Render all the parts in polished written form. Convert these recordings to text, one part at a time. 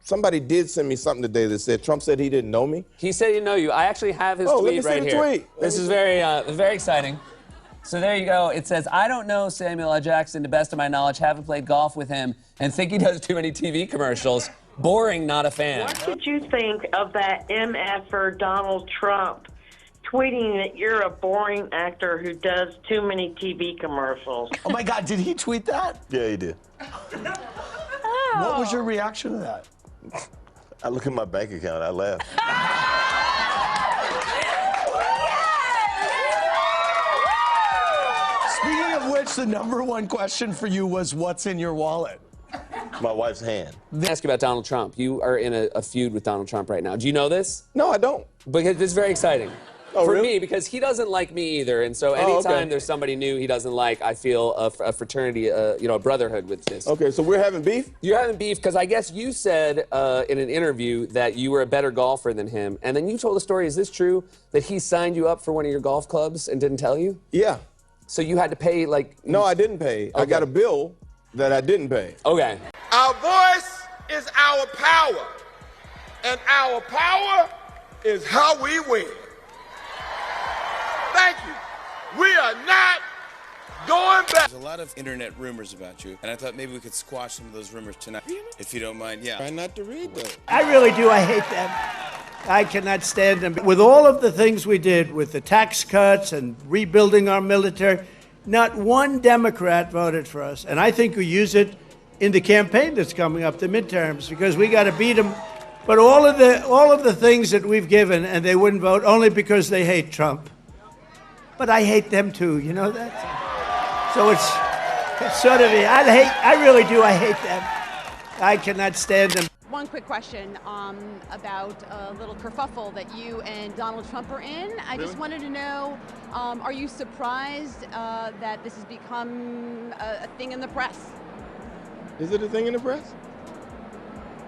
Somebody did send me something today that said Trump said he didn't know me. He said he didn't know you. I actually have his Oh, tweet let me right see the here. tweet. This is very exciting. So there you go. It says, I don't know Samuel L. Jackson to best of my knowledge, haven't played golf with him, and think he does too many TV commercials. Boring, not a fan. What did you think of that MFer Donald Trump tweeting that you're a boring actor who does too many TV commercials? Oh my God, did he tweet that? Yeah, he did. What was your reaction to that? I look at my bank account, I laugh. Speaking of which, the #1 question for you was, what's in your wallet? My wife's hand. Ask you about Donald Trump. You are in a feud with Donald Trump right now. Do you know this? No, I don't. Because this is very exciting. Oh, for really? me, because he doesn't like me either, and so anytime there's somebody new he doesn't like, I feel a fraternity, a brotherhood with this. Okay, so we're having beef? You're having beef because I guess you said in an interview that you were a better golfer than him, and then you told a story. Is this true that he signed you up for one of your golf clubs and didn't tell you? Yeah. So you had to pay like? No, I didn't pay. I got a bill that I didn't pay. Okay. Our voice is our power, and our power is how we win. Thank you. We are not going back. There's a lot of internet rumors about you, and I thought maybe we could squash some of those rumors tonight, if you don't mind. Yeah. Try not to read those. I really do. I hate them. I cannot stand them. With all of the things we did with the tax cuts and rebuilding our military, not one Democrat voted for us. And I think we use it in the campaign that's coming up, the midterms, because we got to beat them. But all of the things that we've given, and they wouldn't vote only because they hate Trump. But I hate them too, you know that? So it's sort of, I really do, I hate them. I cannot stand them. One quick question about a little kerfuffle that you and Donald Trump are in. I just wanted to know, are you surprised that this has become a thing in the press? Is it a thing in the press?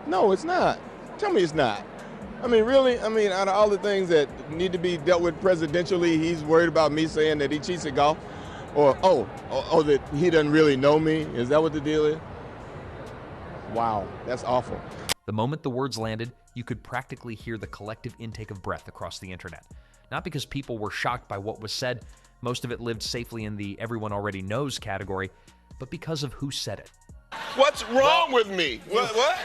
No, it's not. Tell me it's not. I mean, really? I mean, out of all the things that need to be dealt with presidentially, he's worried about me saying that he cheats at golf? Or, that he doesn't really know me? Is that what the deal is? Wow, that's awful. The moment the words landed, you could practically hear the collective intake of breath across the internet. Not because people were shocked by what was said, most of it lived safely in the everyone already knows category, but because of who said it. What's wrong with me? What?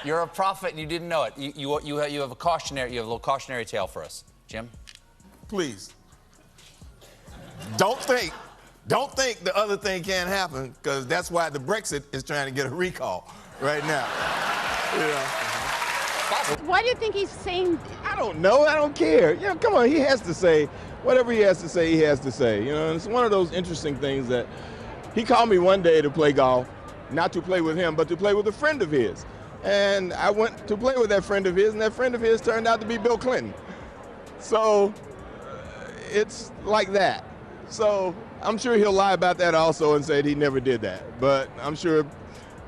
You're a prophet and you didn't know it. You have a little cautionary tale for us. Jim? Please. Don't think the other thing can't happen, because that's why the Brexit is trying to get a recall right now. You know? Why do you think he's saying? I don't know. I don't care. You know, come on. He has to say whatever he has to say. He has to say. You know, and it's one of those interesting things that he called me one day to play golf, not to play with him, but to play with a friend of his. And I went to play with that friend of his, and that friend of his turned out to be Bill Clinton. So it's like that. So I'm sure he'll lie about that also and say that he never did that. But I'm sure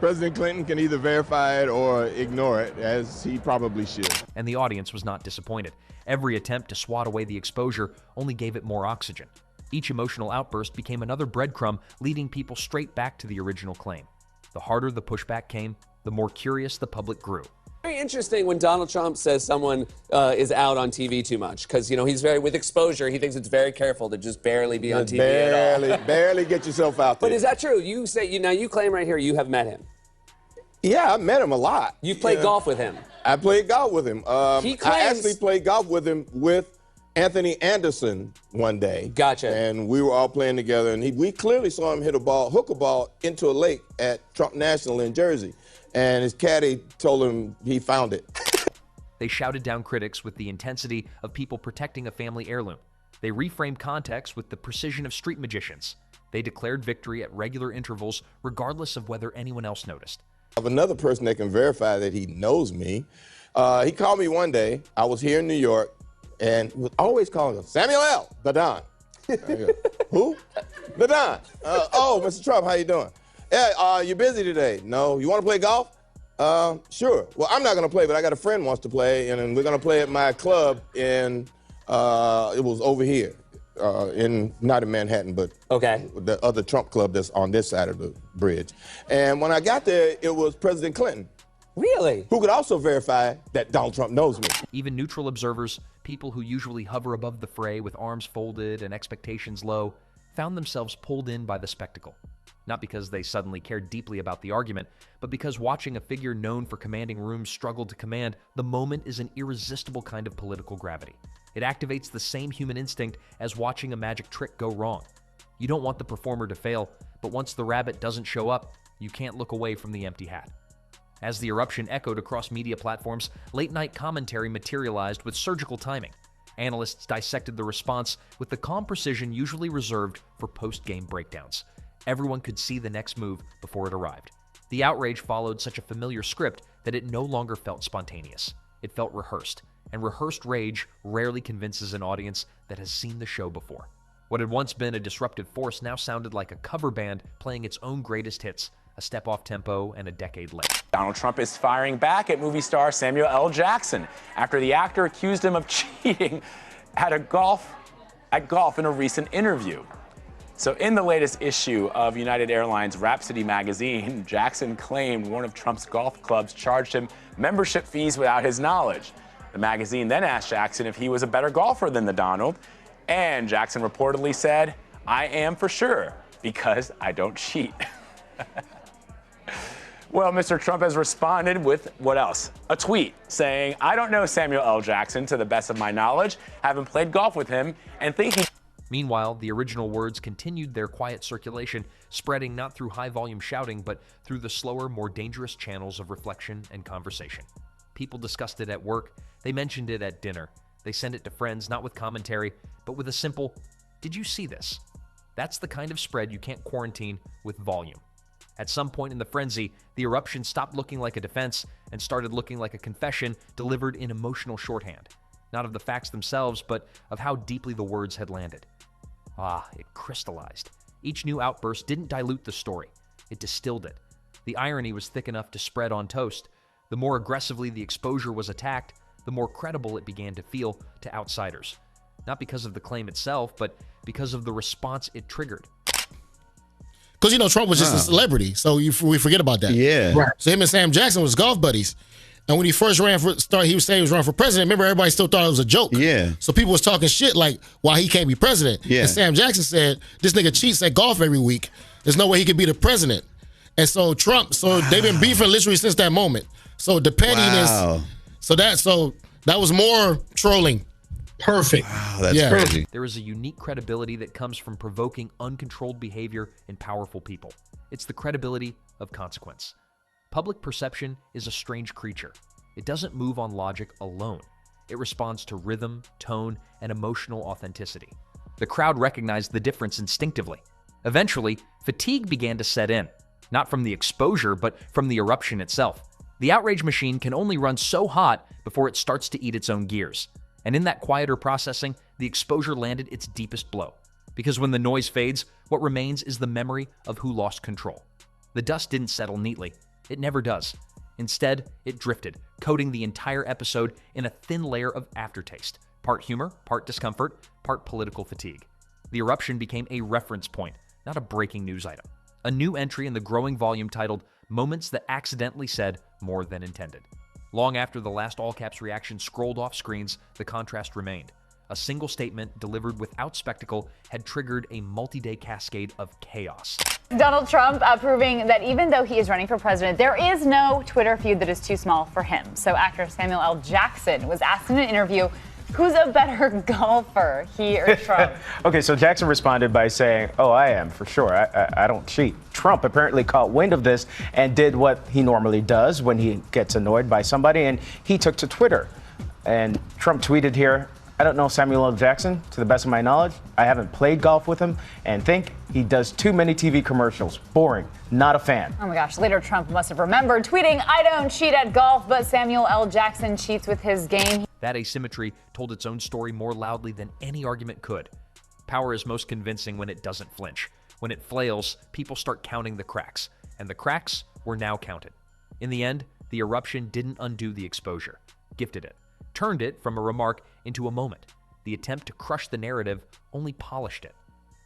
President Clinton can either verify it or ignore it, as he probably should. And the audience was not disappointed. Every attempt to swat away the exposure only gave it more oxygen. Each emotional outburst became another breadcrumb, leading people straight back to the original claim. The harder the pushback came, the more curious the public grew. Very interesting when Donald Trump says someone is out on TV too much, because, you know, he's with exposure, he thinks it's very careful to just barely be on TV at all. Barely get yourself out there. But is that true? You say, you claim right here you have met him. Yeah, I've met him a lot. You've played golf with him. I played golf with him. He claims... I actually played golf with him with Anthony Anderson one day. Gotcha. And we were all playing together, and we clearly saw him hook a ball into a lake at Trump National in Jersey. And his caddy told him he found it. They shouted down critics with the intensity of people protecting a family heirloom. They reframed context with the precision of street magicians. They declared victory at regular intervals, regardless of whether anyone else noticed. I have another person that can verify that he knows me. He called me one day. I was here in New York, and he was always calling him, Samuel L., the Don. Who? The Don. Oh, Mr. Trump, how you doing? Yeah, you busy today? No. You want to play golf? Sure. Well, I'm not going to play, but I got a friend wants to play, and we're going to play at my club in, it was over here, not in Manhattan, but the other Trump club that's on this side of the bridge. And when I got there, it was President Clinton Really? who could also verify that Donald Trump knows me. Even neutral observers, people who usually hover above the fray with arms folded and expectations low, found themselves pulled in by the spectacle. Not because they suddenly cared deeply about the argument, but because watching a figure known for commanding rooms struggle to command, the moment is an irresistible kind of political gravity. It activates the same human instinct as watching a magic trick go wrong. You don't want the performer to fail, but once the rabbit doesn't show up, you can't look away from the empty hat. As the eruption echoed across media platforms, late-night commentary materialized with surgical timing. Analysts dissected the response with the calm precision usually reserved for post-game breakdowns. Everyone could see the next move before it arrived. The outrage followed such a familiar script that it no longer felt spontaneous. It felt rehearsed, and rehearsed rage rarely convinces an audience that has seen the show before. What had once been a disruptive force now sounded like a cover band playing its own greatest hits, a step off tempo and a decade late. Donald Trump is firing back at movie star Samuel L. Jackson after the actor accused him of cheating at golf in a recent interview. So in the latest issue of United Airlines Rhapsody magazine, Jackson claimed one of Trump's golf clubs charged him membership fees without his knowledge. The magazine then asked Jackson if he was a better golfer than the Donald, and Jackson reportedly said, "I am for sure, because I don't cheat." Well, Mr. Trump has responded with what else? A tweet saying, "I don't know Samuel L. Jackson to the best of my knowledge, haven't played golf with him, and think he..." Meanwhile, the original words continued their quiet circulation, spreading not through high-volume shouting, but through the slower, more dangerous channels of reflection and conversation. People discussed it at work, they mentioned it at dinner, they sent it to friends, not with commentary, but with a simple, "Did you see this?" That's the kind of spread you can't quarantine with volume. At some point in the frenzy, the eruption stopped looking like a defense and started looking like a confession delivered in emotional shorthand. Not of the facts themselves, but of how deeply the words had landed. It crystallized. Each new outburst didn't dilute the story. It distilled it. The irony was thick enough to spread on toast. The more aggressively the exposure was attacked, the more credible it began to feel to outsiders. Not because of the claim itself, but because of the response it triggered. Because, Trump was just a celebrity, so we forget about that. Yeah. Right. So him and Sam Jackson was golf buddies. And when he first he was saying he was running for president, remember everybody still thought it was a joke. Yeah. So people was talking shit like, why he can't be president. Yeah. And Sam Jackson said, this nigga cheats at golf every week. There's no way he could be the president. And so they've been beefing literally since that moment. So the pettiness, so that was more trolling. Perfect. Wow, that's crazy. There is a unique credibility that comes from provoking uncontrolled behavior in powerful people. It's the credibility of consequence. Public perception is a strange creature. It doesn't move on logic alone. It responds to rhythm, tone, and emotional authenticity. The crowd recognized the difference instinctively. Eventually, fatigue began to set in, not from the exposure, but from the eruption itself. The outrage machine can only run so hot before it starts to eat its own gears. And in that quieter processing, the exposure landed its deepest blow. Because when the noise fades, what remains is the memory of who lost control. The dust didn't settle neatly. It never does. Instead, it drifted, coating the entire episode in a thin layer of aftertaste, part humor, part discomfort, part political fatigue. The eruption became a reference point, not a breaking news item. A new entry in the growing volume titled Moments That Accidentally Said More Than Intended. Long after the last all-caps reaction scrolled off screens, the contrast remained. A single statement delivered without spectacle had triggered a multi-day cascade of chaos. Donald Trump proving that even though he is running for president, there is no Twitter feud that is too small for him. So actor Samuel L. Jackson was asked in an interview, who's a better golfer, he or Trump? Okay, so Jackson responded by saying, "Oh, I am, for sure. I don't cheat." Trump apparently caught wind of this and did what he normally does when he gets annoyed by somebody, and he took to Twitter. And Trump tweeted here, "I don't know Samuel L. Jackson, to the best of my knowledge. I haven't played golf with him and think he does too many TV commercials. Boring. Not a fan." Oh my gosh, later Trump must have remembered tweeting, "I don't cheat at golf, but Samuel L. Jackson cheats with his game." That asymmetry told its own story more loudly than any argument could. Power is most convincing when it doesn't flinch. When it flails, people start counting the cracks, and the cracks were now counted. In the end, the eruption didn't undo the exposure, gifted it, turned it from a remark into a moment. The attempt to crush the narrative only polished it.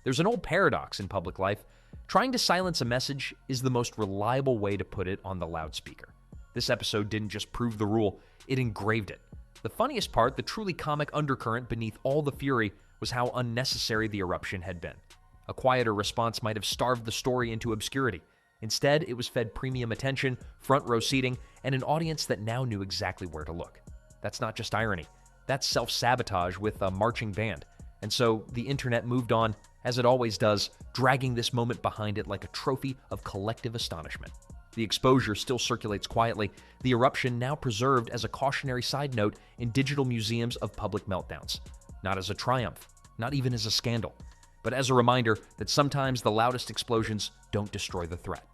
There's an old paradox in public life. Trying to silence a message is the most reliable way to put it on the loudspeaker. This episode didn't just prove the rule, it engraved it. The funniest part, the truly comic undercurrent beneath all the fury, was how unnecessary the eruption had been. A quieter response might have starved the story into obscurity. Instead, it was fed premium attention, front row seating, and an audience that now knew exactly where to look. That's not just irony. That's self-sabotage with a marching band. And so the internet moved on, as it always does, dragging this moment behind it like a trophy of collective astonishment. The exposure still circulates quietly, the eruption now preserved as a cautionary side note in digital museums of public meltdowns. Not as a triumph, not even as a scandal, but as a reminder that sometimes the loudest explosions don't destroy the threat.